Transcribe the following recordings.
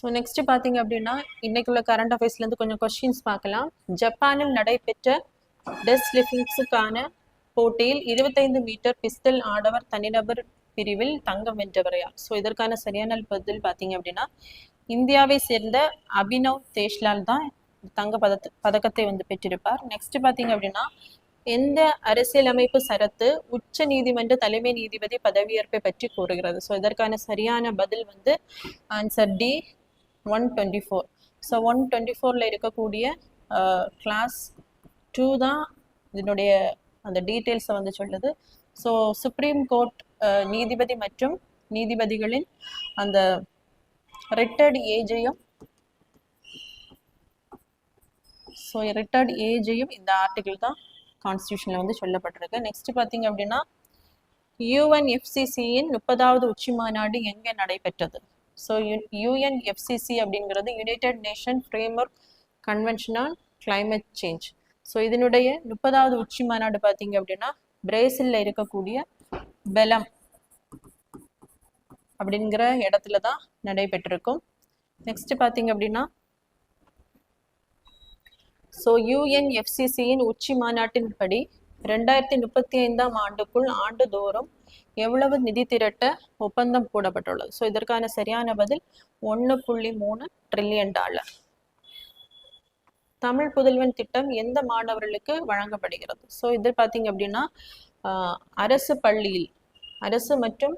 So next பார்த்தீங்க அப்படின்னா இன்னைக்குள்ள கரண்ட் அஃபேர்ஸ்லேருந்து கொஞ்சம் கொஸ்டின்ஸ் பார்க்கலாம். ஜப்பானில் நடைபெற்ற டெஸ்ட் லிஃபிங்ஸுக்கான போட்டியில் 25 மீட்டர் பிஸ்டல் ஆடவர் தனிநபர் பிரிவில் தங்கம் வென்றவர் யார்? ஸோ இதற்கான சரியான பதில் பார்த்தீங்க அப்படின்னா இந்தியாவை சேர்ந்த அபினவ் தேஷ்லால் தான் தங்க பதக்கத்தை வந்து பெற்றிருப்பார். நெக்ஸ்ட் பார்த்தீங்க அப்படின்னா எந்த அரசியலமைப்பு சரத்து உச்ச நீதிமன்ற தலைமை நீதிபதி பதவியேற்பை பற்றி கூறுகிறது? ஸோ இதற்கான சரியான பதில் வந்து ஆன்சர் டி 124. ஸோ 124ல் இருக்கக்கூடிய கிளாஸ் 2 தான் இதனுடைய அந்த டீட்டெயில்ஸை வந்து சொல்லுது. ஸோ சுப்ரீம் கோர்ட் நீதிபதி மற்றும் நீதிபதிகளின் அந்த ரிட்டையர்ட் ஏஜையும் இந்த ஆர்டிகிள் தான் கான்ஸ்டியூஷனில் வந்து சொல்லப்பட்டிருக்கு. நெக்ஸ்ட் பார்த்தீங்க அப்படின்னா யுஎன்எஃப்சிசியின் 30வது உச்சி மாநாடு எங்கே நடைபெற்றது? ஸோ யுஎன்எஃப்சிசி அப்படிங்கிறது United nation framework convention on climate change. So இதனுடைய 30வது உச்சி மாநாடு பார்த்தீங்க அப்படின்னா பிரேசிலில் இருக்கக்கூடிய பெலம் அப்படிங்கிற இடத்துல தான் நடைபெற்றிருக்கும். நெக்ஸ்ட் பார்த்தீங்க அப்படின்னா ஸோ யுஎன்எஃப்சிசியின் உச்சி மாநாட்டின்படி 2035ஆம் ஆண்டுக்குள் ஆண்டுதோறும் எவ்வளவு நிதி திரட்ட ஒப்பந்தம் போடப்பட்டுள்ளது? ஸோ இதற்கான சரியான பதில் $1.3 ட்ரில்லியன். தமிழ் புதல்வன் திட்டம் எந்த மாணவர்களுக்கு வழங்கப்படுகிறது? ஸோ இது பார்த்தீங்க அப்படின்னா அரசு பள்ளியில் அரசு மற்றும்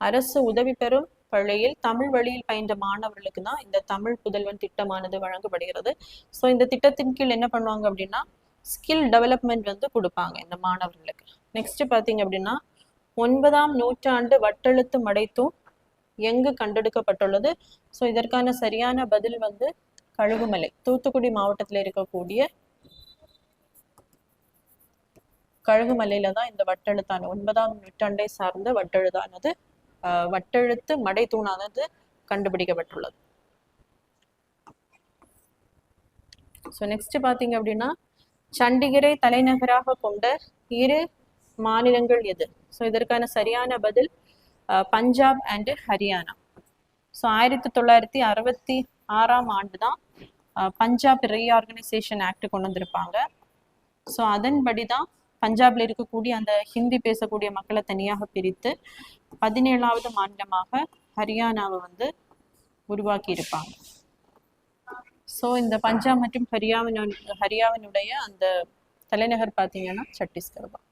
அரசு உதவி பெறும் பள்ளியில் தமிழ் வழியில் பயின்ற மாணவர்களுக்கு தான் இந்த தமிழ் புதல்வன் திட்டமானது வழங்கப்படுகிறது. ஸோ இந்த திட்டத்தின் கீழ் என்ன பண்ணுவாங்க அப்படின்னா ஸ்கில் டெவலப்மெண்ட் வந்து கொடுப்பாங்க இந்த மாணவர்களுக்கு. நெக்ஸ்ட் பார்த்தீங்க அப்படின்னா 9ஆம் நூற்றாண்டு வட்டெழுத்து மடைத்தூண் எங்கு கண்டெடுக்கப்பட்டுள்ளது? ஸோ இதற்கான சரியான பதில் வந்து கழுகுமலை, தூத்துக்குடி மாவட்டத்தில் இருக்கக்கூடிய கழுகுமலையில தான் இந்த வட்டெழுத்தான 9ஆம் நூற்றாண்டை சார்ந்த வட்டெழுத்து மடைத்தூணானது கண்டுபிடிக்கப்பட்டுள்ளது. ஸோ நெக்ஸ்ட் பார்த்தீங்க அப்படின்னா சண்டிகரை தலைநகராக கொண்ட 2 மாநிலங்கள் எது? ஸோ இதற்கான சரியான பதில் பஞ்சாப் அண்ட் ஹரியானா. ஸோ 1966ஆம் ஆண்டு தான் பஞ்சாப் ரீஆர்கனைசேஷன் ஆக்ட் கொண்டு வந்திருப்பாங்க. ஸோ அதன்படி தான் பஞ்சாப்ல இருக்கக்கூடிய அந்த ஹிந்தி பேசக்கூடிய மக்களை தனியாக பிரித்து 17வது மாநிலமாக ஹரியானாவை வந்து உருவாக்கி இருப்பாங்க. ஸோ இந்த பஞ்சாப் மற்றும் ஹரியானாவினுடைய அந்த தலைநகர் பார்த்தீங்கன்னா சத்தீஸ்கர் தான்.